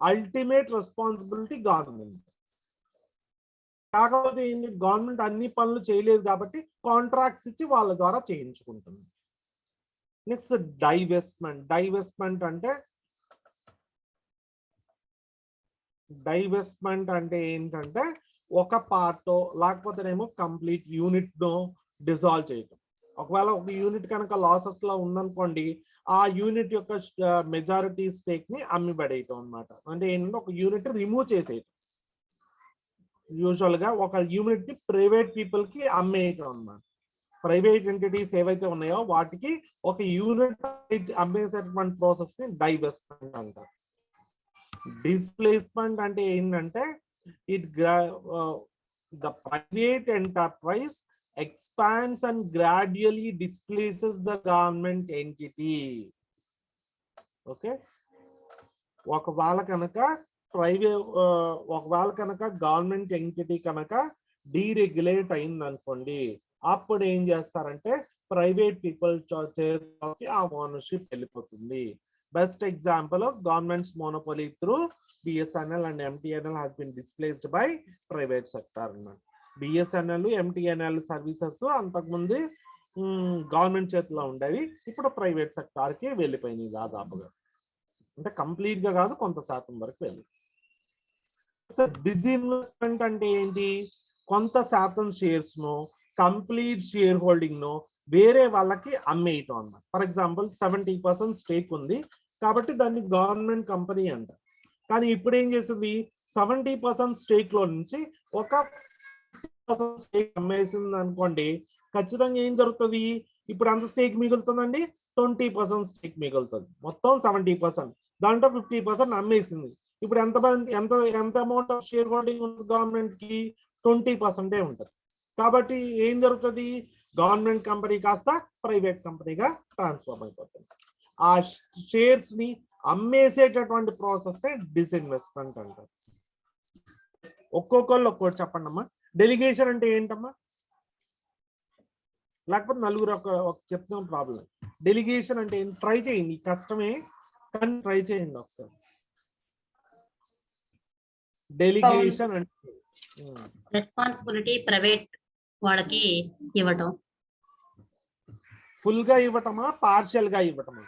అల్టిమేట్ రెస్పాన్సిబిలిటీ గవర్నమెంట్. కాకపోతే గవర్నమెంట్ అన్ని పనులు చేయలేదు కాబట్టి కాంట్రాక్ట్స్ ఇచ్చి వాళ్ళ ద్వారా చేయించుకుంటుంది. నెక్స్ట్ డైవెస్ట్మెంట్ అంటే ఏంటంటే ఒక పార్ట్ లేకపోతేనేమో కంప్లీట్ యూనిట్ ను డిజాల్వ్ చేయటం. ఒకవేళ ఒక యూనిట్ కనుక లాసెస్ లో ఉందనుకోండి, ఆ యూనిట్ యొక్క మెజారిటీ స్టేక్ ని అమ్మిపడేయటం అన్నమాట. అంటే ఏంటంటే ఒక యూనిట్ రిమూవ్ చేసేయటం. యూజువల్ గా ఒక యూనిట్ ని ప్రైవేట్ పీపుల్ కి అమ్మేయటం అన్నమాట. ప్రైవేట్ ఎంటిటీస్ ఏవైతే ఉన్నాయో వాటికి ఒక యూనిట్ అమ్మేసేటువంటి ప్రాసెస్ ని డైవెస్ట్మెంట్ అంటారు. డిస్ప్లేస్మెంట్ అంటే ఏంటంటే the private enterprise expands and gradually displaces the government entity. Okay, ఒకవేళ కనుక గవర్నమెంట్ ఎంటిటీ కనుక డీరెగ్యులేట్ అయింది అనుకోండి, అప్పుడు ఏం చేస్తారంటే ప్రైవేట్ పీపుల్ చేతికి ఆ ఓనర్షిప్ వెళ్ళిపోతుంది. Best example of governments monopoly through BSNL and MTNL has been displaced by private sector అన్నమాట. BSNL, MTNL సర్వీసెస్ అంతకుముందు గవర్నమెంట్ చేతిలో ఉండేవి, ఇప్పుడు ప్రైవేట్ సెక్టార్ కి వెళ్ళిపోయినాయి దాదాపుగా. అంటే కంప్లీట్ గా కాదు, కొంత శాతం వరకు వెళ్ళి. డిస్ఇన్వెస్ట్మెంట్ అంటే ఏంటి, కొంత శాతం షేర్స్ ను, కంప్లీట్ షేర్ హోల్డింగ్ ను వేరే వాళ్ళకి అమ్మేయటం అన్నమాట. ఫర్ ఎగ్జాంపుల్ 70% స్టేక్ ఉంది కాబట్టి దాన్ని గవర్నమెంట్ కంపెనీ అంటారు. కానీ ఇప్పుడు ఏం చేసింది, 70% స్టేక్ లో నుంచి ఒక 50% స్టేక్ అమ్మేసింది అనుకోండి, ఖచ్చితంగా ఏం జరుగుతుంది, ఇప్పుడు ఎంత స్టేక్ మిగులుతుందండి, 20% స్టేక్ మిగులుతుంది. మొత్తం 70%, దాంట్లో 50% అమ్మేసింది. ఇప్పుడు ఎంత అమౌంట్ ఆఫ్ షేర్ హోల్డింగ్ ఉంటుంది గవర్నమెంట్ కి, 20% ఉంటుంది. కాబట్టి ఏం జరుగుతుంది, గవర్నమెంట్ కంపెనీ కాస్త ప్రైవేట్ కంపెనీగా ట్రాన్స్ఫార్మ్ అయిపోతుంది. ఆ షేర్స్ ని అమ్మేసేటటువంటి ప్రాసెస్ డిస్ఇన్వెస్ట్మెంట్ అంటారు. ఒక్కొక్కళ్ళు ఒక్కొక్కటి చెప్పండి అమ్మా. డెలిగేషన్ అంటే ఏంటమ్మా, లేకపోతే నలుగురు ఒక చెప్తాం ప్రాబ్లం. డెలిగేషన్ అంటే ట్రై చేయండి, కష్టమే కానీ ట్రై చేయండి ఒకసారి. డెలిగేషన్ అంటే రెస్పాన్సిబిలిటీ ప్రైవేట్ వాళ్ళకి ఇవ్వటం. ఫుల్ గా ఇవ్వటమా, పార్షియల్ గా ఇవ్వటమా?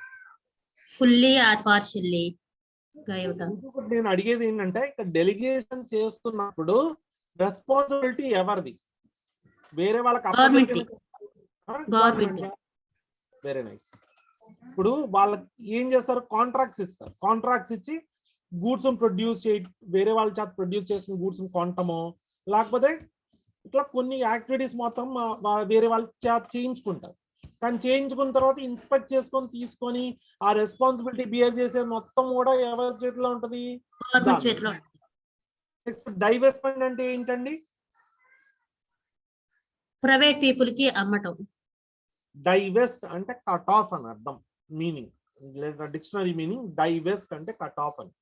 ఫుల్లీ ఆర్ పార్షియల్లీ గా ఇవ్వటం. నేను అడిగేది ఏంటంటే, ఇక్కడ డెలిగేషన్ చేస్తున్నప్పుడు రెస్పాన్సిబిలిటీ ఎవరిది, వేరే వాళ్ళకి గవర్నమెంట్. Very nice. ఇప్పుడు వాళ్ళకి ఏం చేస్తారు, కాంట్రాక్ట్స్ ఇస్తారు. కాంట్రాక్ట్స్ ఇచ్చి గూడ్స్ ప్రొడ్యూస్ వేరే వాళ్ళ చేత ప్రొడ్యూస్ చేసిన గూడ్స్ కొనటమో, లేకపోతే ఇట్లా కొన్ని యాక్టివిటీస్ మొత్తం వేరే వాళ్ళ చేత చేయించుకుంటారు. కానీ చేయించుకున్న తర్వాత ఇన్స్పెక్ట్ చేసుకొని తీసుకొని ఆ రెస్పాన్సిబిలిటీ బిహేవ్ చేసే మొత్తం కూడా ఎవరి చేతిలో ఉంటది, గవర్నమెంట్ చేతిలో. డైవెస్ట్మెంట్ అంటే ఏంటండి, ప్రైవేట్ పీపుల్ కి అమ్మటం. డైవెస్ట్ అంటే కట్ ఆఫ్ అని అర్థం, మీనింగ్, డిక్షనరీ మీనింగ్. డైవెస్ట్ అంటే కట్ ఆఫ్ అని.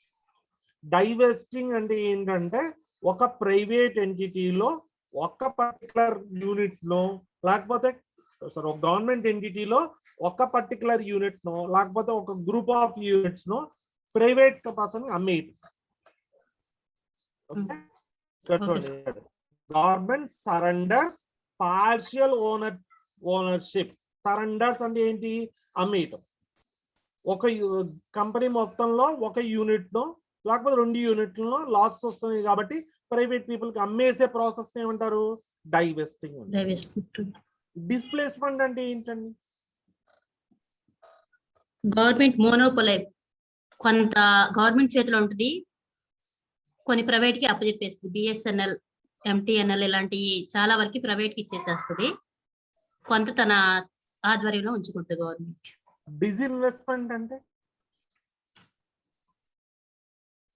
డైవెస్టింగ్ అంటే ఏంటంటే ఒక ప్రైవేట్ ఎంటిటీలో ఒక పర్టికులర్ యూనిట్ నో, లేకపోతే ఒక గవర్నమెంట్ ఎంటిటీలో ఒక పర్టికులర్ యూనిట్ నో, లేకపోతే ఒక గ్రూప్ ఆఫ్ యూనిట్స్ నో ప్రైవేట్ పర్సన్ అమ్మేయటం. Government surrenders partial ownership. Surrenders అంటే ఏంటి, అమ్మేయటం. ఒక కంపెనీ మొత్తంలో ఒక యూనిట్ నో లేకపోతే 2 యూనిట్లలో లాస్ వస్తుంది కాబట్టి ప్రైవేట్ పీపుల్ కి అమ్మేసే ప్రాసెస్ ఏమంటారు? డైవెస్టింగ్. డైవెస్ట్మెంట్. డిస్ప్లేస్మెంట్ అంటే ఏంటండి? గవర్నమెంట్ మోనోపోలై, కొంత గవర్నమెంట్ చేతిలో ఉంటుంది, కొన్ని ప్రైవేట్ కి అప్పచెప్పేస్తుంది. బిఎస్ఎన్ఎల్, ఎంటీఎన్ఎల్ ఇలాంటి చాలా వరకు ప్రైవేట్ కి ఇచ్చేసేస్తుంది, కొంత తన ఆధ్వర్యంలో ఉంచుకుంటుంది గవర్నమెంట్. డిస్ఇన్వెస్ట్మెంట్ అంటే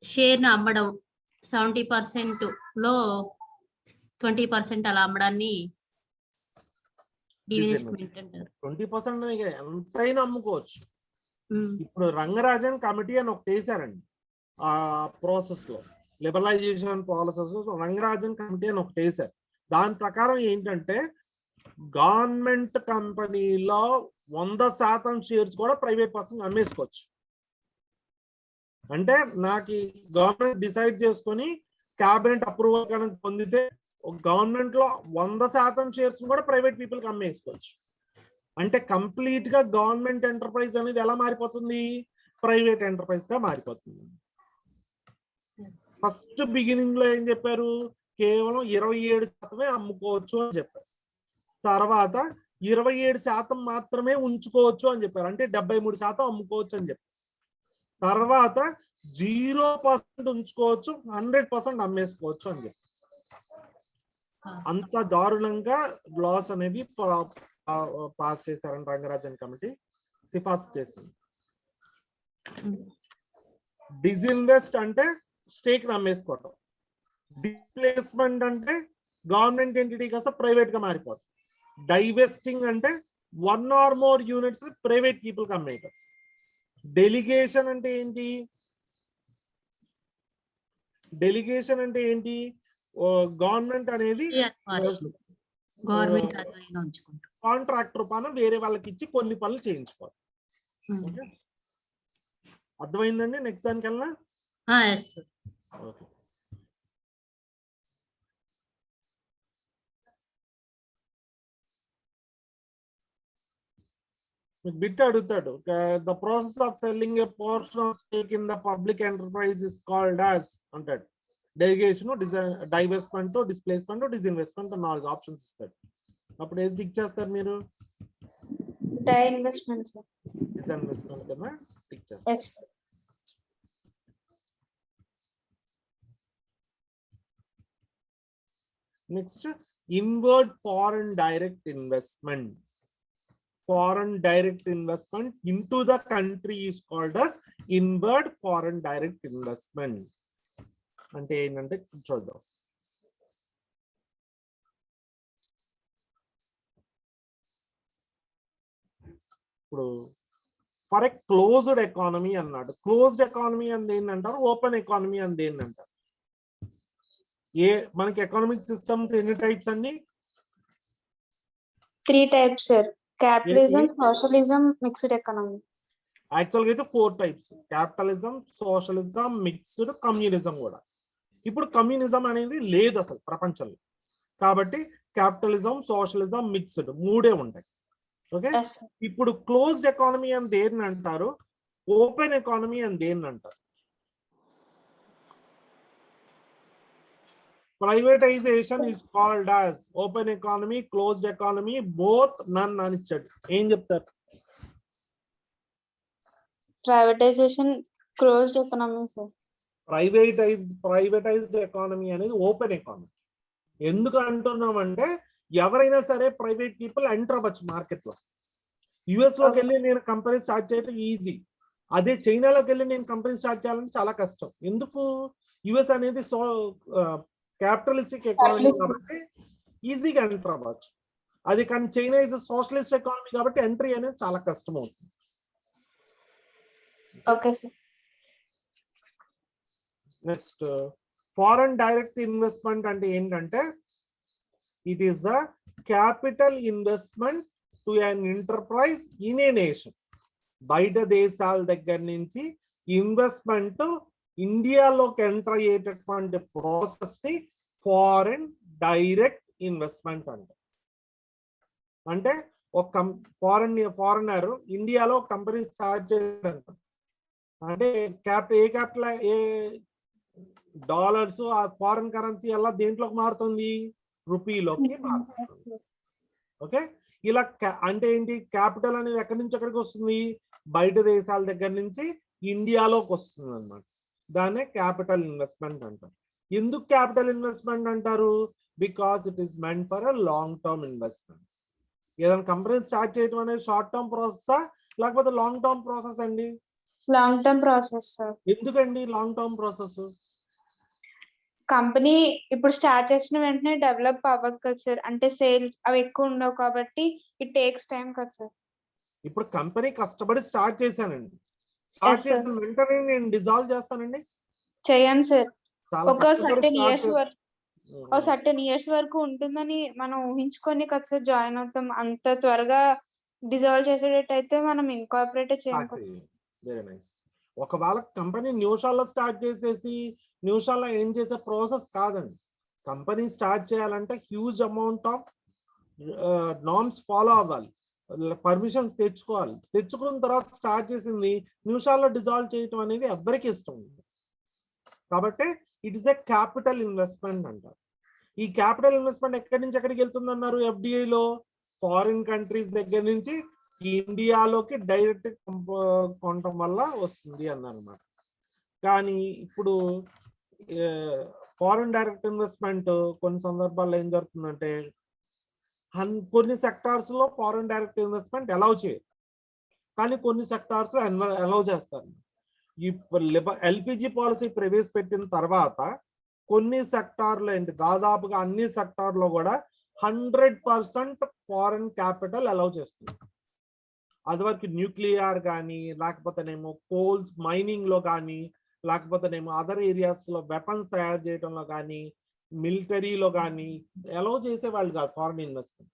షేర్ ను అమ్మడం, 70% లో 20% అలా అమ్మడాన్ని డిఇన్వెస్ట్మెంట్ అంటారు. 20% ఎంతైనా అమ్ముకోవచ్చు. ఉమ్. ఇప్పుడు రంగరాజన్ కమిటీ అని ఒకటి వేసారండి ఆ ప్రాసెస్ లో, లిబరలైజేషన్ ప్రాసెస్ రంగరాజన్ కమిటీ అని ఒకటి వేసారు. దాని ప్రకారం ఏంటంటే గవర్నమెంట్ కంపెనీలో 100% షేర్స్ కూడా ప్రైవేట్ పర్సన్ అమ్మేసుకోవచ్చు. అంటే నాకు గవర్నమెంట్ డిసైడ్ చేసుకొని క్యాబినెట్ అప్రూవల్ కనుక పొందితే గవర్నమెంట్ లో 100% షేర్స్ కూడా ప్రైవేట్ పీపుల్ కి అమ్మేసుకోవచ్చు. అంటే కంప్లీట్ గా గవర్నమెంట్ ఎంటర్ప్రైజ్ అనేది ఎలా మారిపోతుంది? ప్రైవేట్ ఎంటర్ప్రైజ్ గా మారిపోతుంది. ఫస్ట్ బిగినింగ్ లో ఏం చెప్పారు? కేవలం 27% అమ్ముకోవచ్చు అని చెప్పారు. తర్వాత 27% మాత్రమే ఉంచుకోవచ్చు అని చెప్పారు. అంటే 73% అమ్ముకోవచ్చు అని చెప్పారు. తర్వాత 0% ఉంచుకోవచ్చు, 100% అమ్మేసుకోవచ్చు అని చెప్పారు. అంత దారుణంగా లాస్ అనేవి పాస్ చేశారని రంగరాజన్ కమిటీ సిఫార్సు చేసింది. డిస్ఇన్వెస్ట్ అంటే స్టేక్ అమ్మేసుకోవటం. డిస్ప్లేస్మెంట్ అంటే గవర్నమెంట్ ఎంటిటీ కాస్త ప్రైవేట్ గా మారిపోతుంది. డైవెస్టింగ్ అంటే 1 or more units private people కి అమ్మేయటం. డెలిగేషన్ అంటే ఏంటి? డెలిగేషన్ అంటే ఏంటి? గవర్నమెంట్ అనేది గవర్నమెంట్ ఆధ్వర్యంలో ఉంచుకుంటాం. కాంట్రాక్ట్ రూపాన వేరే వాళ్ళకి ఇచ్చి కొన్ని పనులు చేయించుకోవాలి. ఓకే, అర్థమైందండి? నెక్స్ట్ దానికి వెళ్ళినా ఓకే. బిట్ అడుగుతాడు, the process of selling a portion of stake in the public enterprise is called as అంటాడు. Delegation, divestment, displacement, disinvestment 4 options ఇస్తాడు. అప్పుడు ఏది టిక్ చేస్తారు మీరు? డైఇన్వెస్ట్మెంట్. డిస్ఇన్వెస్ట్మెంట్ కదా టిక్ చేస్తారు. Next inward foreign direct investment. Foreign direct investment into the country is called as inward foreign direct investment. అంటే ఏంటంటే చూద్దాం. ఇప్పుడు ఫర్ ఎ క్లోజ్డ్ ఎకానమీ అన్నాడు. క్లోజ్డ్ ఎకానమీ అని ఏంటంటారు? ఓపెన్ ఎకానమీ అని ఏంటంటారు? మనకి ఎకనామిక్ సిస్టమ్స్ ఎన్ని టైప్స్ అండి? 3 types sir. Capitalism, socialism, mixed economy. యాక్చువల్గా అయితే 4 types: capitalism, socialism, mixed, communism కూడా. ఇప్పుడు కమ్యూనిజం అనేది లేదు అసలు ప్రపంచంలో, కాబట్టి క్యాపిటలిజం, సోషలిజం, మిక్స్డ్ 3 ఉంటాయి. ఓకే, ఇప్పుడు క్లోజ్డ్ ఎకానమీ అని దేన్ని అంటారు? ఓపెన్ ఎకానమీ అని దేన్ని అంటారు? Privatisation is called as open economy, closed economy, both, none అని ఇచ్చాడు. ఏం చెప్తారు? Privatization, closed economy sir. Privatised economy అనేది ఓపెన్ ఎకానమీ. ఎందుకు అంటున్నామంటే ఎవరైనా సరే ప్రైవేట్ పీపుల్ ఎంటర్ అవ్వచ్చు మార్కెట్ లో. యుఎస్ లోకి వెళ్ళి నేను కంపెనీ స్టార్ట్ చేయడం ఈజీ. అదే చైనాలోకి వెళ్ళి నేను కంపెనీ స్టార్ట్ చేయాలంటే చాలా కష్టం. ఎందుకు? యుఎస్ అనేది క్యాపిటలిస్టిక్ ఎకానమీ కాబట్టి ఈజీగా ఎంటర్ అవ్వచ్చు. అది కానీ చైనా ఇస్ సోషలిస్ట్ ఎకానమీ కాబట్టి ఎంట్రీ అనేది చాలా కష్టం అవుతుంది. Okay sir. Next foreign direct investment అంటే ఏంటంటే it is the capital investment to an enterprise in a nation. బయట దేశాల దగ్గర నుంచి ఇన్వెస్ట్మెంట్ ఇండియాలోకి ఎంటర్ అయ్యేటటువంటి ప్రాసెస్ ని ఫారెన్ డైరెక్ట్ ఇన్వెస్ట్మెంట్ అంటారు. అంటే ఒక ఫారెనర్ ఇండియాలో కంపెనీ స్టార్ట్ చేయాలంట అంటే ఏ క్యాపిటల్ డాలర్స్ ఆ ఫారెన్ కరెన్సీ ఎలా దేంట్లోకి మారుతుంది, రూపీలోకి మారుతుంది. ఓకే, ఇలా అంటే ఏంటి, క్యాపిటల్ అనేది ఎక్కడి నుంచి ఎక్కడికి వస్తుంది, బయట దేశాల దగ్గర నుంచి ఇండియాలోకి వస్తుంది అన్నమాట. దాన్నే క్యాపిటల్ ఇన్వెస్ట్మెంట్ అంటారు. ఎందుకు క్యాపిటల్ ఇన్వెస్ట్మెంట్ అంటారు, because it is meant for a long term investment. ఏదైనా కంపెనీ స్టార్ట్ చేయడం అనేది షార్ట్ టర్మ్ ప్రాసెసా లేకపోతే లాంగ్ టర్మ్ ప్రాసెస్ అండి? Long term process sir. ఎందుకండి లాంగ్ టర్మ్ ప్రాసెస్? కంపెనీ ఇప్పుడు స్టార్ట్ చేసిన వెంటనే డెవలప్ అవ్వదు కదా సార్, అంటే సేల్స్ అవి ఎక్కువ ఉండవు కాబట్టి ఇట్ టేక్స్ టైం కదా సార్. ఇప్పుడు కంపెనీ కష్టపడి స్టార్ట్ చేశానండి, స్టార్ట్ Yes, sir. చేసిన వెంటనే నేను డిజాల్వ్ చేస్తానండి? చేయండి సార్. చాలా ఒక కష్టపడి సర్టెన్ start ఇయర్స్ చేస్తా- వరకు సర్టెన్ ఇయర్స్ వరకు ఉంటుందని మనం ఊహించుకొని కదా సార్ జాయిన్ అవుతాం. అంత త్వరగా డిజాల్వ్ చేసేటట్టు అయితే మనం ఇన్కార్పొరేట్ చేయం కదా సార్. Very nice. ఒకవేళ కంపెనీ నిమిషాల్లో స్టార్ట్ చేసేసి నిమిషాల్లో ఏం చేసే ప్రాసెస్ కాదండి. కంపెనీ స్టార్ట్ చేయాలంటే huge amount of norms follow అవ్వాలి, పర్మిషన్స్ తెచ్చుకోవాలి. తెచ్చుకున్న తర్వాత స్టార్ట్ చేసింది నిమిషాల్లో డిజాల్వ్ చేయటం అనేది ఎవరికి ఇష్టం ఉంది. కాబట్టి it is a capital investment అంటారు. ఈ క్యాపిటల్ ఇన్వెస్ట్మెంట్ ఎక్కడి నుంచి ఎక్కడికి వెళ్తుంది అన్నారు? ఎఫ్డిఐలో ఫారిన్ కంట్రీస్ దగ్గర నుంచి ఇండియాలోకి డైరెక్ట్ కొనటం వల్ల వస్తుంది అన్నమాట. కానీ ఇప్పుడు ఫారిన్ డైరెక్ట్ ఇన్వెస్ట్మెంట్ కొన్ని సందర్భాల్లో ఏం జరుగుతుందంటే కొన్ని సెక్టార్స్ లో ఫారిన్ డైరెక్ట్ ఇన్వెస్ట్మెంట్ అలౌ చేయరు, కానీ కొన్ని సెక్టార్స్ లో అలౌ చేస్తారు. ఈ ఎల్పిజి పాలసీ ప్రవేశపెట్టిన తర్వాత కొన్ని సెక్టార్లు ఏంటి, దాదాపుగా అన్ని సెక్టార్లో కూడా 100% ఫారిన్ క్యాపిటల్ అలౌ చేస్తుంది. అదివరకు న్యూక్లియర్ కానీ లేకపోతేనేమో కోల్స్ మైనింగ్ లో కానీ లేకపోతేనేమో అదర్ ఏరియాస్ లో వెపన్స్ తయారు చేయడంలో కానీ మిలిటరీలో కానీ అలౌ చేసేవాళ్ళు కాదు ఫారిన్ ఇన్వెస్ట్మెంట్.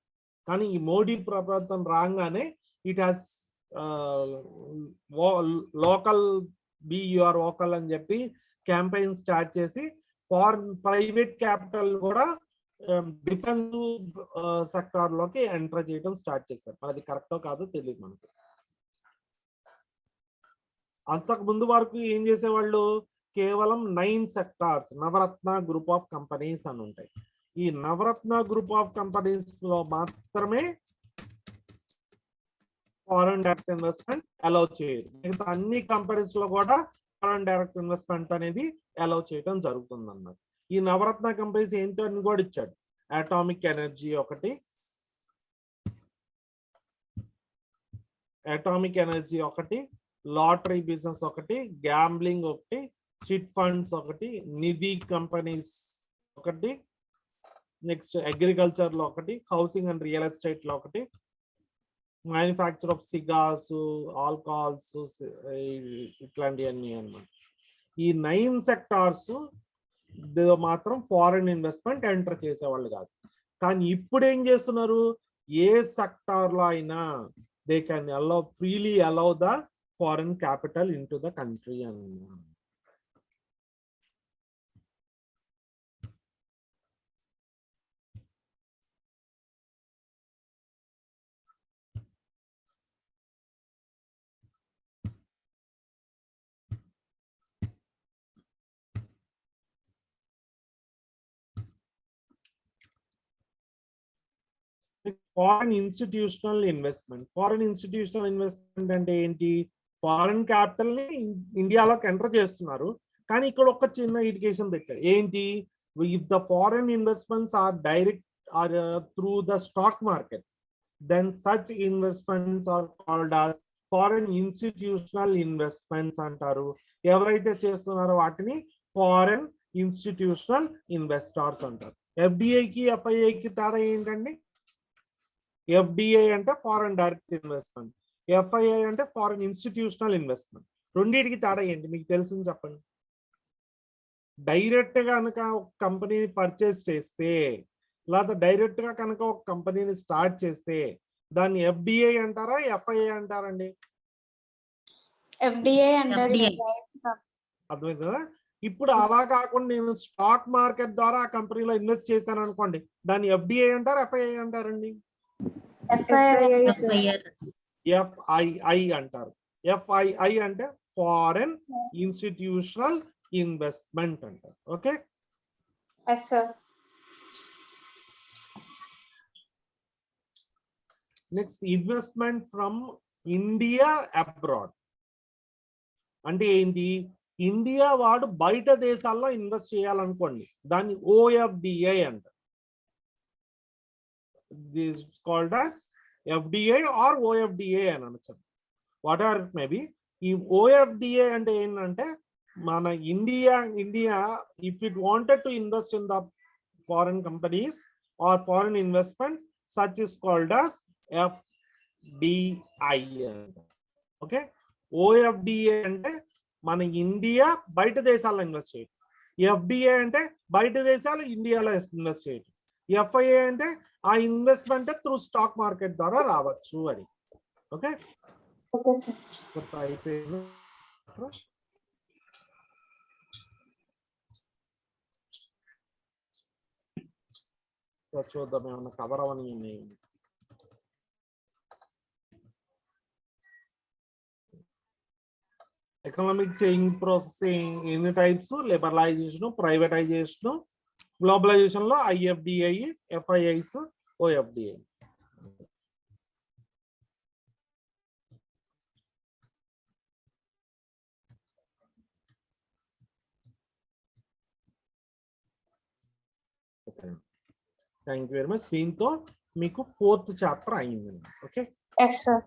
కానీ ఈ మోడీ ప్రభుత్వం రాగానే it has local be your vocal అని చెప్పి క్యాంపెయిన్ స్టార్ట్ చేసి ఫారిన్ ప్రైవేట్ క్యాపిటల్ కూడా డిఫెన్స్ సెక్టార్ లోకి ఎంటర్ చేయడం స్టార్ట్ చేశారు. అది కరెక్టో కాదో తెలియదు మనకి. అంతకు ముందు వరకు ఏం చేసేవాళ్ళు, కేవలం 9 sectors Navratna group of companies అని ఉంటాయి. ఈ నవరత్న గ్రూప్ ఆఫ్ కంపెనీస్ లో మాత్రమే ఫారెన్ డైరెక్ట్ ఇన్వెస్ట్మెంట్ అలౌ చేయరు. మిగతా అన్ని కంపెనీస్ లో కూడా ఫారెన్ డైరెక్ట్ ఇన్వెస్ట్మెంట్ అనేది అలౌ చేయడం జరుగుతుంది అన్నమాట. ఈ నవరత్న కంపెనీస్ ఏంటో అని కూడా ఇచ్చాడు. అటామిక్ ఎనర్జీ ఒకటి, లాటరీ బిజినెస్ ఒకటి, గ్యాంబ్లింగ్ ఒకటి, చిట్ ఫండ్స్ ఒకటి, నిధి కంపెనీస్ ఒకటి, నెక్స్ట్ అగ్రికల్చర్ లో ఒకటి, హౌసింగ్ అండ్ రియల్ ఎస్టేట్ లో ఒకటి, మ్యానుఫ్యాక్చర్ ఆఫ్ సిగార్స్, ఆల్కహాల్స్, ఇట్లాంటివన్నీ అన్నమాట. ఈ 9 సెక్టార్స్ మాత్రం ఫారెన్ ఇన్వెస్ట్మెంట్ ఎంటర్ చేసేవాళ్ళు కాదు. కానీ ఇప్పుడు ఏం చేస్తున్నారు, ఏ సెక్టార్ లో అయినా they can freely allow the foreign capital in to the country అన్నమాట. ఫారెన్ ఇన్స్టిట్యూషనల్ ఇన్వెస్ట్మెంట్ అంటే ఏంటి, ఫారెన్ క్యాపిటల్ ని ఇండియాలోకి ఎంటర్ చేస్తున్నారు. కానీ ఇక్కడ ఒక చిన్న ఇండికేషన్ పెట్టారు ఏంటి, if the foreign investments are direct or through the stock market then such investments are called as foreign institutional investments అంటారు. ఎవరైతే చేస్తున్నారో వాటిని ఫారెన్ ఇన్స్టిట్యూషనల్ ఇన్వెస్టర్స్ అంటారు. ఎఫ్డిఐకి ఎఫ్ఐఐకి తేడా ఏంటండి? ఎఫ్డిఐ అంటే ఫారెన్ డైరెక్ట్ ఇన్వెస్ట్మెంట్, ఎఫ్ఐఐ అంటే ఫారెన్ ఇన్స్టిట్యూషనల్ ఇన్వెస్ట్మెంట్. రెండింటికి తేడా ఏంటి మీకు తెలిసింది చెప్పండి. డైరెక్ట్ గా కనుక ఒక కంపెనీని పర్చేస్ చేస్తే లేదా డైరెక్ట్ గా కనుక ఒక కంపెనీని స్టార్ట్ చేస్తే దాన్ని ఎఫ్డిఐ అంటారా ఎఫ్ఐఐ అంటారండి? ఎఫ్డిఐ అంటారు. అర్థమైందా? ఇప్పుడు అలా కాకుండా నేను స్టాక్ మార్కెట్ ద్వారా ఆ కంపెనీలో ఇన్వెస్ట్ చేశాను అనుకోండి, దాన్ని ఎఫ్డిఐ అంటారు ఎఫ్ఐఐ అంటారండి? ఎఫ్ఐఐ అంటారు. ఎఫ్ఐఐ అంటే ఫారెన్ ఇన్స్టిట్యూషనల్ ఇన్వెస్ట్మెంట్ అంటారు. Okay, yes sir. Next investment from India abroad అంటే ఏంటి? ఇండియా వాడు బయట దేశాల్లో ఇన్వెస్ట్ చేయాలనుకోండి, దాన్ని ఓఎఫ్డిఐ అంటారు. This called as FDI or OFDI అని అనొచ్చు, whatever it may be. ఈ ఓఎఫ్డిఐ అంటే ఏంటంటే మన India if it wanted to invest in the foreign companies or foreign investments such is called as FDI. Okay, OFDI అంటే మన ఇండియా బయట దేశాల్లో ఇన్వెస్ట్ చేయడం, ఎఫ్డిఐ అంటే బయట దేశాలు ఇండియాలో ఇన్వెస్ట్ చేయడం, ఎఫ్ఐఐ అంటే ఆ ఇన్వెస్ట్మెంట్ త్రూ స్టాక్ మార్కెట్ ద్వారా రావచ్చు అని. ఓకే, అయిపోయింది. చూద్దాం ఏమన్నా కవర్ అవని ఉన్నాయి. ఎకనామిక్ చేంజ్ ప్రాసెసింగ్ ఎన్ని టైప్స్? లిబరలైజేషన్, ప్రైవేటైజేషన్, గ్లోబలైజేషన్ లో IFDI, FIIs, OFDI. Thank you very much. దీంతో మీకు 4th చాప్టర్ అయింది. Okay, yes sir.